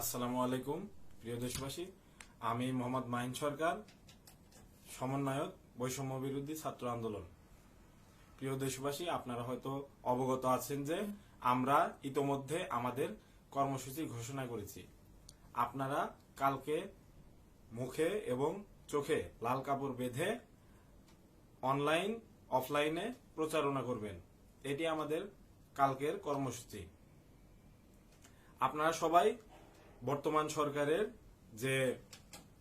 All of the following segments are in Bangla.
আসসালামু আলাইকুম প্রিয় দেশবাসী, আমি মোহাম্মদ মাহিন সরকার, সমন্বয়ক বৈষম্য বিরোধী ছাত্র আন্দোলন। প্রিয় দেশবাসী, আপনারা হয়তো অবগত আছেন যে আমরা ইতোমধ্যে আমাদের কর্মসূচি ঘোষণা করেছি। আপনারা কালকে মুখে এবং চোখে লাল কাপড় বেঁধে অনলাইন অফলাইনে প্রচারণা করবেন। এটি আমাদের কালকের কর্মসূচি। আপনারা সবাই বর্তমান সরকারের যে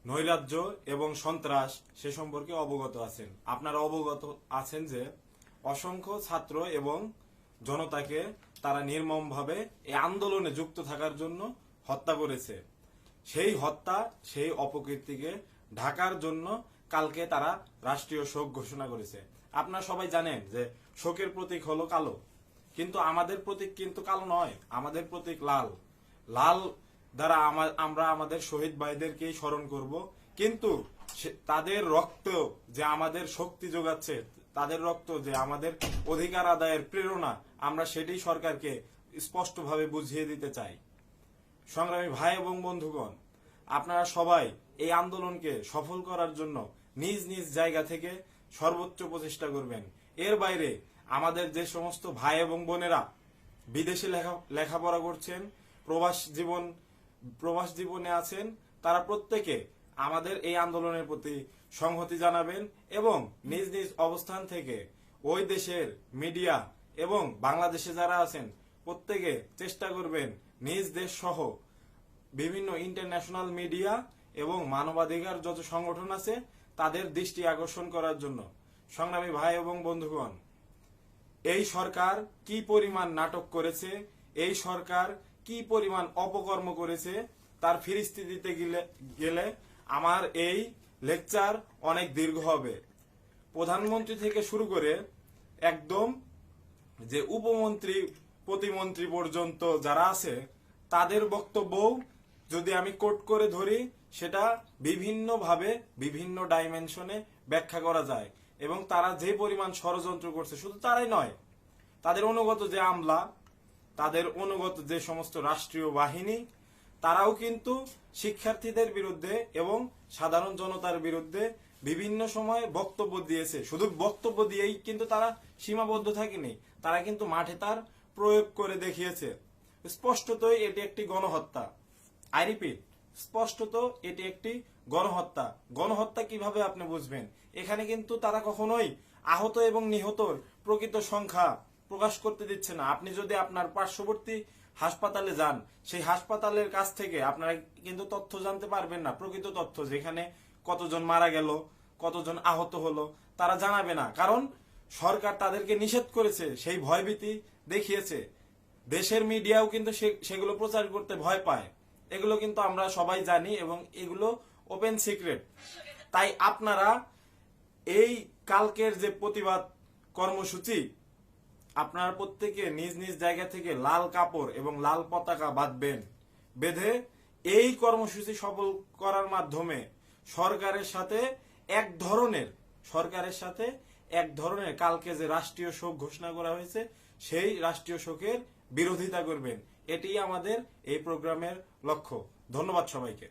নৈরাজ্য এবং সন্ত্রাস সে সম্পর্কে অবগত আছেন। আপনারা অবগত আছেন যে অসংখ্য ছাত্র এবং জনতাকে তারা নির্মমভাবে এই আন্দোলনে যুক্ত থাকার জন্য হত্যা করেছে। সেই হত্যা, সেই অপকীর্তিকে ঢাকার জন্য কালকে তারা রাষ্ট্রীয় শোক ঘোষণা করেছে। আপনারা সবাই জানেন যে শোকের প্রতীক হলো কালো, কিন্তু আমাদের প্রতীক কিন্তু কালো নয়, আমাদের প্রতীক লাল। লাল দ্বারা আমরা আমাদের শহীদ ভাইদেরকেই স্মরণ করব, কিন্তু তাদের রক্ত যে আমাদের শক্তি যোগাচ্ছে, তাদের রক্ত যে আমাদের অধিকার আদায়ের প্রেরণা, আমরা সেটি সরকারকে স্পষ্টভাবে বুঝিয়ে দিতে চাই। সংগ্রামী ভাই এবং বন্ধুগণ, আপনারা সবাই এই আন্দোলনকে সফল করার জন্য নিজ নিজ জায়গা থেকে সর্বোচ্চ প্রচেষ্টা করবেন। এর বাইরে আমাদের যে সমস্ত ভাই এবং বোনেরা বিদেশে লেখাপড়া করছেন, প্রবাস জীবনে আছেন, তারা প্রত্যেকে আমাদের এই আন্দোলনের প্রতি সংহতি জানাবেন এবং নিজ নিজ অবস্থান থেকে ওই দেশের মিডিয়া এবং বাংলাদেশে যারা আছেন প্রত্যেকে চেষ্টা করবেন নিজ দেশ সহ বিভিন্ন ইন্টারন্যাশনাল মিডিয়া এবং মানবাধিকার যত সংগঠন আছে তাদের দৃষ্টি আকর্ষণ করার জন্য। সংগ্রামী ভাই এবং বন্ধুগণ, এই সরকার কি পরিমাণ নাটক করেছে, এই সরকার কি পরিমাণ অপকর্ম করেছে তার ফিরিস্তি দিতে গেলে আমার এই লেকচার অনেক দীর্ঘ হবে। প্রধানমন্ত্রী থেকে শুরু করে একদম যে উপমন্ত্রী প্রতিমন্ত্রী পর্যন্ত যারা আছে তাদের বক্তব্য যদি আমি কোট করে ধরি, সেটা বিভিন্নভাবে বিভিন্ন ডাইমেনশনে ব্যাখ্যা করা যায় এবং তারা যে পরিমাণ ষড়যন্ত্র করছে, শুধু তারাই নয়, তাদের অনুগত যে আমলা, তাদের অনুগত যে সমস্ত রাষ্ট্রীয় বাহিনী, তারাও কিন্তু শিক্ষার্থীদের বিরুদ্ধে এবং সাধারণ জনতার বিরুদ্ধে বিভিন্ন সময়ে বক্তব্য দিয়েছে। শুধু বক্তব্য দিয়েই কিন্তু তারা সীমাবদ্ধ থাকেনি, তারা কিন্তু মাঠে তার প্রয়োগ করে দেখিয়েছে। স্পষ্টতই এটি একটি গণহত্যা। আই রিপিট, স্পষ্টত এটি একটি গণহত্যা। গণহত্যা কিভাবে আপনি বুঝবেন? এখানে কিন্তু তারা কখনোই আহত এবং নিহতর প্রকৃত সংখ্যা প্রকাশ করতে দিচ্ছে না। আপনি যদি আপনার পার্শ্ববর্তী হাসপাতালে যান, সেই হাসপাতালের কাছ থেকে আপনারা কিন্তু তথ্য জানতে পারবেন না, প্রকৃত তথ্য, যেখানে কতজন মারা গেল, কতজন আহত হলো, তারা জানাবে না, কারণ সরকার তাদেরকে নিষেধ করেছে, সেই ভয়ভীতি দেখিয়েছে। দেশের মিডিয়াও কিন্তু সেগুলো প্রচার করতে ভয় পায়। এগুলো কিন্তু আমরা সবাই জানি এবং এগুলো ওপেন সিক্রেট। তাই আপনারা এই কালকের যে প্রতিবাদ কর্মসূচি, আপনারা প্রত্যেকে নিজ নিজ জায়গা থেকে লাল কাপড় এবং লাল পতাকা বাঁধবেন। বেঁধে এই কর্মসূচি সফল করার মাধ্যমে সরকারের সাথে এক ধরনের কালকে যে রাষ্ট্রীয় শোক ঘোষণা করা হয়েছে, সেই রাষ্ট্রীয় শোকের বিরোধিতা করবেন। এটি আমাদের এই প্রোগ্রামের লক্ষ্য। ধন্যবাদ সবাইকে।